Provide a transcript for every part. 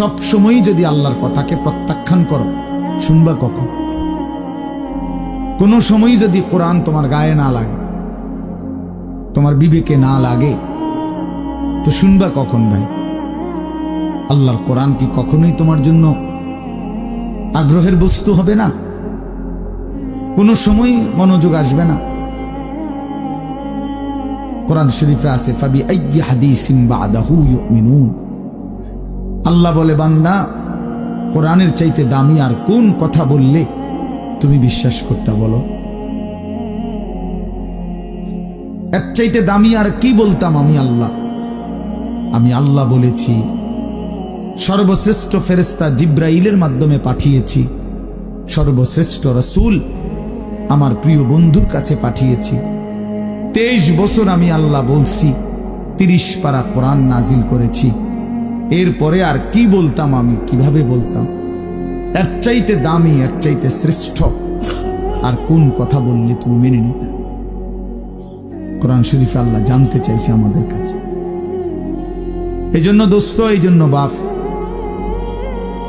সব সময় যদি আল্লাহর কথাকে প্রত্যাখ্যান করো, শুনবা কখন? কোনো সময় যদি কোরআন তোমার গায়ে না লাগে, তোমার বিবেকে না লাগে, তো শুনবা কখন ভাই? আল্লাহর কোরআন কি কখনোই তোমার জন্য আগ্রহের বস্তু হবে না? কোনো সময় মনোযোগ আসবে না? কোরআন শরীফে আছে ফাবি আইয়ি হাদিসিন বাদাহু ইউমিনুন। আল্লাহ বলে, বান্দা, কোরআনের চাইতে দামি আর কোন কথা বললে তুমি বিশ্বাস করতে? বলো, এর চাইতে দামি আর কি বলতাম আমি আল্লাহ? আমি আল্লাহ বলেছি, সর্বশ্রেষ্ঠ ফেরেশতা জিব্রাইলের মাধ্যমে পাঠিয়েছি, সর্বশ্রেষ্ঠ রাসূল আমার প্রিয় বন্ধুর কাছে পাঠিয়েছি। 23 বছর আমি আল্লাহ বলছি, 30 পারা কোরআন নাজিল করেছি। এরপরে আর কি বলতাম আমি? কিভাবে বলতাম? এর চাইতে দামি, এর চাইতে শ্রেষ্ঠ আর কোন কথা বললে তুমি মেনে নিতে? কোরআন শরীফে আল্লাহ জানতে চাইছে আমাদের কাছে। এই জন্য দোস্ত, এই জন্য বাপ,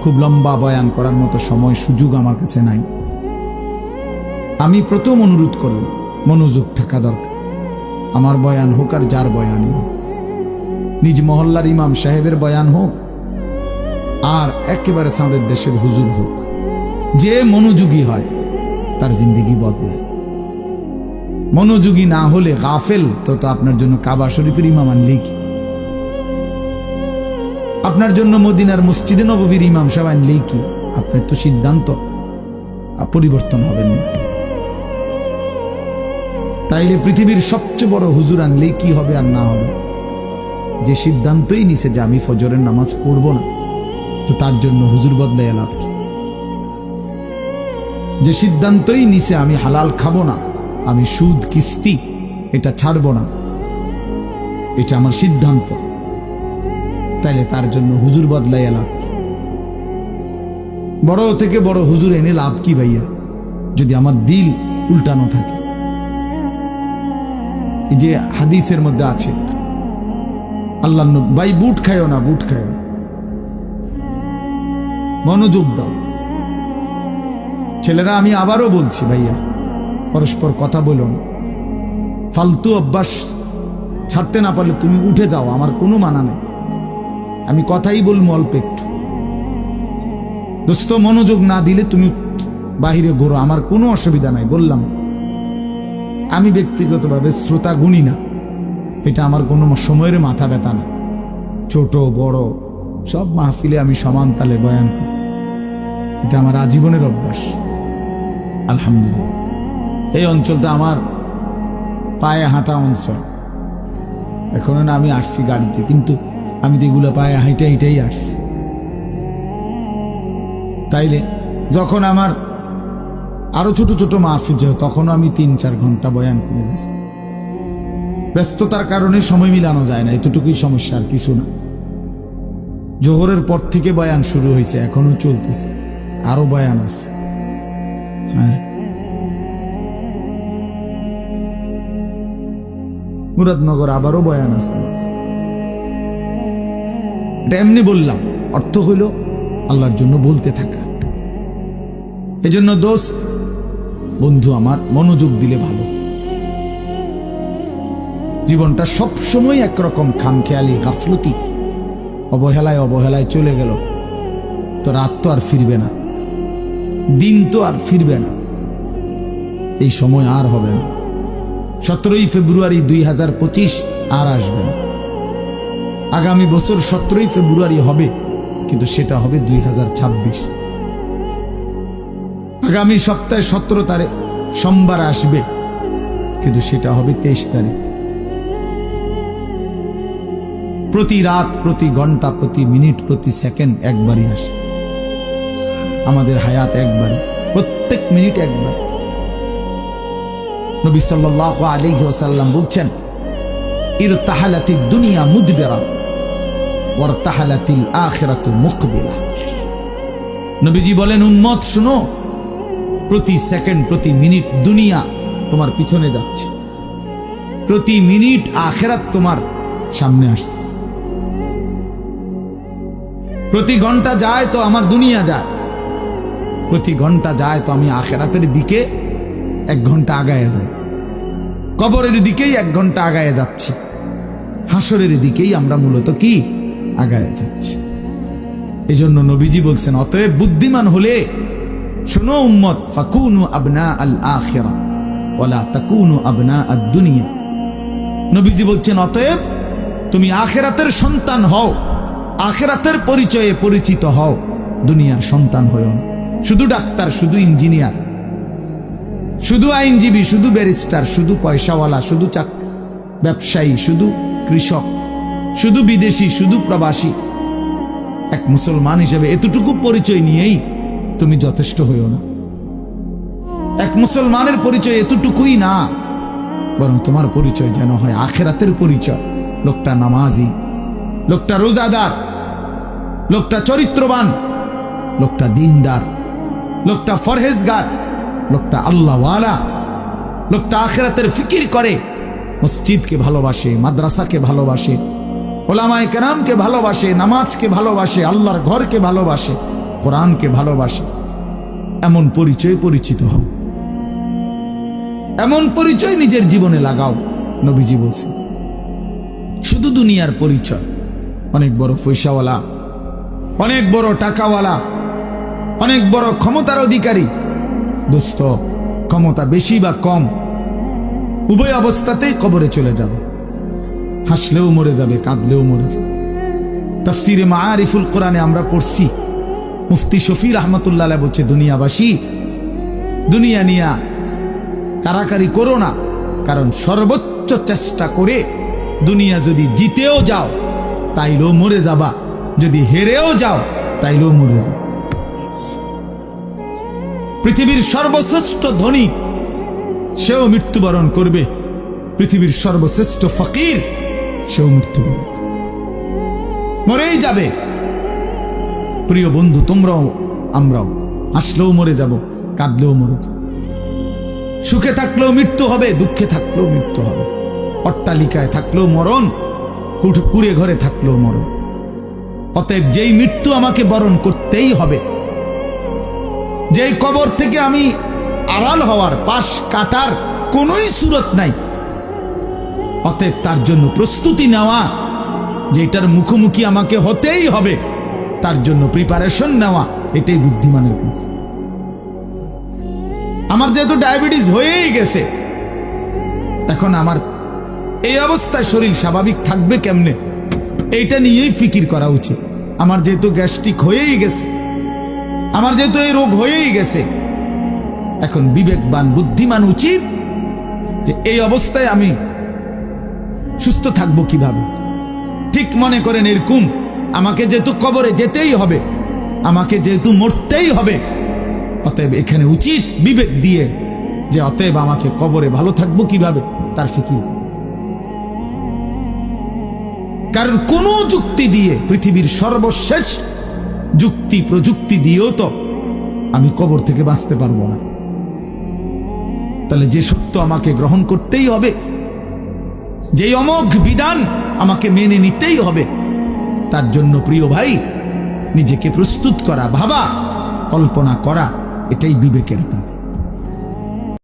খুব লম্বা বয়ান করার মতো সময় সুযোগ আমার কাছে নাই। আমি প্রথম অনুরোধ করব, মনোযোগ থাকা দরকার। আমার বয়ান হোক আর যার বয়ানই হোক, নিজ মহল্লার ইমাম সাহেবের বয়ান হোক আর একেবারে সাঁদের দেশের হুজুর হোক, যে মনোযোগী হয় তার জিন্দেগি বদলায়। মনোযোগী না হলে গাফেল, তো আপনার জন্য কাবা শরীফের ইমাম আনলেই কি? আপনার জন্য মদিনার মসজিদে নববীর ইমাম সাহেব আনলেই কি? আপনার তো সিদ্ধান্ত পরিবর্তন হবেন না। তাইলে পৃথিবীর সবচেয়ে বড় হুজুর আনলেই কি হবে আর না হবে? যে সিদ্ধান্তই নিছে যে আমি ফজরের নামাজ পড়ব না, তো তার জন্য হুজুর বদলায় লাভ কি? যে সিদ্ধান্তই নিছে আমি হালাল খাবো না, আমি সুদ কিস্তি এটা ছাড়ব না, এটা আমার সিদ্ধান্ত, তাইলে তার জন্য হুজুর বদলাইয়া লাভ কি? বড় থেকে বড় হুজুর এনে লাভ কি ভাইয়া, যদি আমার দিল উল্টানো থাকে? এই যে হাদিসের মধ্যে আছে, আল্লাহ ভাই বুট খায়ও না, বুট খায়, মনোযোগ দাও ছেলেরা। আমি আবারও বলছি ভাইয়া, পরস্পর কথা বলো না। ফালতু অভ্যাস ছাড়তে না পারলে তুমি উঠে যাও, আমার কোনো মানা নেই। আমি কথাই বলবো অল্প একটু। দোস্ত, মনোযোগ না দিলে তুমি বাহিরে ঘোরো, আমার কোনো অসুবিধা নাই। বললাম, আমি ব্যক্তিগতভাবে শ্রোতা গুণী না, এটা আমার কোনো সময়ের মাথা ব্যথা না। ছোট বড় সব মাহফিলে আমি সমান তালে বয়ান করি, এটা আমার আজীবনের অভ্যাস। আলহামদুলিল্লাহ, এই অঞ্চলটা আমার পায়ে হাঁটা অঞ্চল। এখন না আমি আসছি গাড়িতে, কিন্তু আমি তো এগুলো পায়ে হাঁটাই আসছি। তাইলে যখন আমার আরো ছোট ছোট মাহফিল হয়, তখনও আমি 3-4 ঘন্টা বয়ান করে গেছি। ব্যস্ততার কারণে সময় মিলানো যায় না, এতটুকুই সমস্যা, আর কিছু না। জোহরের পর থেকে বয়ান শুরু হয়েছে, এখনো চলতেছে, আরো বয়ান আছে। হ্যাঁ, মুরাদনগর আবারও বয়ান আছে। এটা এমনি বললাম, অর্থ হইল আল্লাহর জন্য বলতে থাকা। এজন্য দোস্ত, বন্ধু আমার, মনোযোগ দিলে ভালো। জীবনটা সবসময় একরকম খামখেয়ালি, গাফলতি, অবহেলায় চলে গেল, তো রাত তো আর ফিরবে না, দিন তো আর ফিরবে না, এই সময় আর হবে না। 17ই ফেব্রুয়ারি 2025 আর আসবে না। আগামী বছর 17ই ফেব্রুয়ারি হবে, কিন্তু সেটা হবে 2026। আগামী সপ্তাহে 17 তারিখ সোমবার আসবে, কিন্তু সেটা হবে 23 তারিখ। প্রতি রাত, প্রতি ঘন্টা, প্রতি মিনিট, প্রতি সেকেন্ড একবারই আসে। আমাদের হায়াত একবারই, প্রত্যেক মিনিট একবার। নবী সাল্লাল্লাহু আলাইহি ওয়াসাল্লাম বলছেন, ইরতাহালাতিদ দুনিয়া মুদবিরা ওয়ারতাহালাতিল আখিরাতু মুকবিলা। নবীজি বলেন, উম্মত শুনো, প্রতি সেকেন্ড, প্রতি মিনিট দুনিয়া তোমার পিছনে যাচ্ছে, প্রতি মিনিট আখিরাত তোমার সামনে আসতেছে। প্রতি ঘন্টা যায় তো আমার দুনিয়া যায়, প্রতি ঘন্টা যায় তো আমি আখেরাতের দিকে 1 ঘন্টা আগায় যাই, কবরের দিকেই 1 ঘন্টা আগায় যাচ্ছি, হাসরের দিকেই আমরা মূলত কি আগায় যাচ্ছি। এজন্য নবীজি বলছেন, অতএব বুদ্ধিমান হলে শোনো উম্মত, ফাকুনু আবনা আল আখিরা ওয়ালা তাকুনু আবনা আদ দুনিয়া। নবীজি বলছেন, অতএব তুমি আখিরাতের সন্তান হও, আখিরাতের পরিচয়ে পরিচিত হও, দুনিয়ার সন্তান হও না। শুধু ডাক্তার, শুধু ইঞ্জিনিয়ার, শুধু আইনজীবী, শুধু ব্যারিস্টার, শুধু পয়সাওয়ালা, শুধু ব্যবসায়ী, শুধু কৃষক, শুধু বিদেশি, শুধু প্রবাসী, এক মুসলমান হিসেবে এতটুকু পরিচয় নিয়েই তুমি যথেষ্ট হইও না। এক মুসলমানের পরিচয় এতটুকুই না, বরং তোমার পরিচয় যেন হয় আখিরাতের পরিচয়। লোকটা নামাজি, লোকটা রোজাদার, লোকটা চরিত্রবান, লোকটা দিনদার, লোকটা ফরহেজগার, লোকটা আল্লাহওয়ালা, লোকটা আখিরাতের ফিকির করে, মসজিদকে ভালোবাসে, মাদ্রাসাকে ভালোবাসে, ওলামায়ে কেরামকে ভালোবাসে, নামাজকে ভালোবাসে, আল্লাহর ঘরকে ভালোবাসে, কোরআনকে ভালোবাসে। এমন পরিচয় পরিচিত হও, এমন পরিচয় নিজের জীবনে লাগাও। নবীজি বলছে, শুধু দুনিয়ার পরিচয়, অনেক বড় পয়সাওয়ালা, অনেক বড় টাকাওয়ালা, অনেক বড় ক্ষমতার অধিকারী, দোস্ত ক্ষমতা বেশি বা কম উভয় অবস্থাতেই কবরে চলে যাবে, হাসলেও মরে যাবে, কাঁদলেও মরে যাবে। তাফসিরে মাআরিফুল কোরআনে আমরা পড়ছি, মুফতি শফি রহমতুল্লাহ আলাইহি বলছে, দুনিয়াবাসী, দুনিয়া নিয়া কারাকারি করো না, কারণ সর্বোচ্চ চেষ্টা করে দুনিয়া যদি জিতেও যাও তাইলেও মরে যাবা, যদি হেরেও যাও তাইলেও মরে যাও। পৃথিবীর সর্বশ্রেষ্ঠ ধনী সেও মৃত্যুবরণ করবে, পৃথিবীর সর্বশ্রেষ্ঠ ফকির সেও মৃত্যুবরণ করবে, মরেই যাবে। প্রিয় বন্ধু, তোমরাও আমরাও হাসলেও মরে যাব, কাঁদলেও মরে যাব, সুখে থাকলেও মৃত্যু হবে, দুঃখে থাকলেও মৃত্যু হবে, অট্টালিকায় থাকলেও মরণ, কুড়ে ঘরে থাকলেও মরণ। অতএব যেই মৃত্যু আমাকে বরণ করতেই হবে, যেই কবর থেকে আমি আড়াল হওয়ার, পাশ কাটার কোনোই সুরত নাই, অতএব তার জন্য প্রস্তুতি নেওয়া, যেটার মুখোমুখি আমাকে হতেই হবে, তার জন্য প্রিপারেশন নেওয়া, এটাই বুদ্ধিমানের কাজ। আমার যেহেতু ডায়াবেটিস হয়েই গেছে, এখন আমার এই অবস্থায় শরীর স্বাভাবিক থাকবে কেমনে, এইটা নিয়েই ফিকির করা উচিত। আমার যেহেতু গ্যাস্ট্রিক হয়েই গেছে, আমার যেহেতু এই রোগ হয়েই গেছে, এখন বিবেকবান বুদ্ধিমান উচিত যে এই অবস্থায় আমি সুস্থ থাকবো কিভাবে। ঠিক মনে করেন এরকম, আমাকে যেহেতু কবরে যেতেই হবে, আমাকে যেহেতু মরতেই হবে, অতএব এখানে উচিত বিবেক দিয়ে যে অতএব আমাকে কবরে ভালো থাকবো কিভাবে তার ফিকির। কারণ কোন যুক্তি দিয়ে, পৃথিবীর সর্বশেষ যুক্তি প্রযুক্তি দিয়েও তো আমি কবর থেকে বাঁচতে পারবো না। তাহলে যে সত্য আমাকে গ্রহণ করতেই হবে, যে অমোঘ বিধান আমাকে মেনে নিতেই হবে, তার জন্য প্রিয় ভাই নিজেকে প্রস্তুত করা, ভাবা, কল্পনা করা, এটাই বিবেকের কাজ।